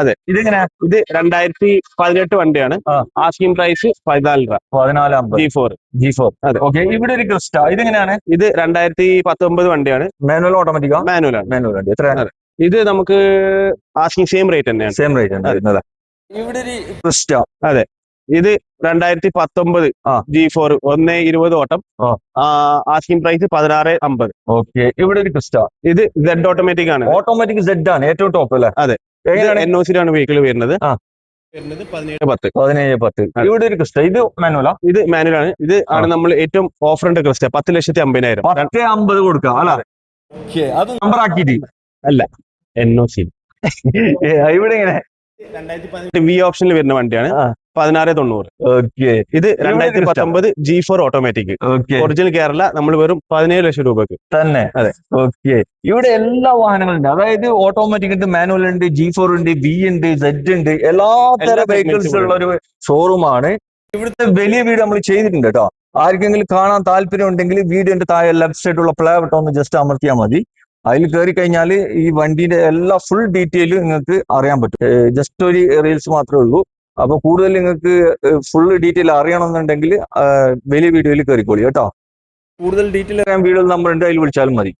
അതെ. ഇതെങ്ങനെയാ? ഇത് 2018 വണ്ടിയാണ്. ആസ്കിംഗ് പ്രൈസ് 14 രൂപ. 1450 G4. G4. അതെ. ഓക്കെ. ഇവിടെ ഒരു ക്രിസ്റ്റ, ഇതെങ്ങനെയാണ്? ഇത് 2019 വണ്ടിയാണ്. മാനുവൽ ഓട്ടോമാറ്റിക്കാ? മാനുവലാണ്. മാനുവൽ വണ്ടി. എത്രയാണ്? ഇത് നമുക്ക് ആസ്കിംഗ് സെയിം റേറ്റ് തന്നെയാണ്. സെയിം റേറ്റ് ആണ്. ഇവിടെ ഒരു ക്രിസ്റ്റ. അതെ. ഇത് 2019 G4 120 ഓട്ടം. Asking price 1650. ഓക്കെ. ഇവിടെ ഒരു ക്രിസ്റ്റ. ഇത് Z ഓട്ടോമാറ്റിക് ആണ്. ഓട്ടോമാറ്റിക് Z ആണ് ഏറ്റവും ടോപ്പ് അല്ലേ? അതെ. NOC ആണ് വെഹിക്കിൾ വരുന്നത്. 1710. ഇവിടെ ഒരു ക്രിസ്റ്റ. ഇത് മാനുവലാ? ഇത് മാനുവലാണ്. ഇത് ആണ് നമ്മൾ ഏറ്റവും ഓഫർ ഉണ്ട് ക്രിസ്റ്റ. 10,50,000. 10,50 കൊടുക്കാം അല്ല? അത് നമ്പർ ആക്കിയിട്ട് അല്ല, NOC. ഇവിടെ എങ്ങനെ? 2018 V ഓപ്ഷനിൽ വരുന്ന വണ്ടിയാണ്. 1690. ഓക്കെ. ഇത് 2019 G4 ഓട്ടോമാറ്റിക്. ഒറിജിനൽ കേരള. നമ്മൾ വെറും 17 ലക്ഷം രൂപക്ക് തന്നെ. അതെ. ഓക്കെ. ഇവിടെ എല്ലാ വാഹനങ്ങളും ഉണ്ട്. അതായത് ഓട്ടോമാറ്റിക് ഉണ്ട്, മാനുവൽ ഉണ്ട്, G4 ഉണ്ട്, V ഉണ്ട്, Z ഉണ്ട്, എല്ലാ തരം വെഹിക്കിൾസ് ഉള്ള ഒരു ഷോറൂമാണ്. ഇവിടുത്തെ വലിയ വീഡിയോ നമ്മൾ ചെയ്തിട്ടുണ്ട് കേട്ടോ. ആർക്കെങ്കിലും കാണാൻ താല്പര്യം ഉണ്ടെങ്കിൽ വീഡിയോന്റെ താഴെ ലെഫ്റ്റ് സൈഡുള്ള പ്ലേ ബട്ടൺ ഒന്ന് ജസ്റ്റ് അമർത്തിയാൽ മതി. അതിൽ കയറി കഴിഞ്ഞാൽ ഈ വണ്ടിയുടെ എല്ലാ ഫുൾ ഡീറ്റെയിലും നിങ്ങൾക്ക് അറിയാൻ പറ്റും. ജസ്റ്റ് ഒരു റീൽസ് മാത്രമേ ഉള്ളൂ. അപ്പൊ കൂടുതൽ നിങ്ങൾക്ക് ഫുൾ ഡീറ്റെയിൽ അറിയണമെന്നുണ്ടെങ്കിൽ വലിയ വീഡിയോയിൽ കയറിക്കോളി കേട്ടോ. കൂടുതൽ ഡീറ്റെയിൽ അറിയാൻ വീഡിയോ നമ്പർ ഉണ്ട്, അതിൽ വിളിച്ചാലും മതി.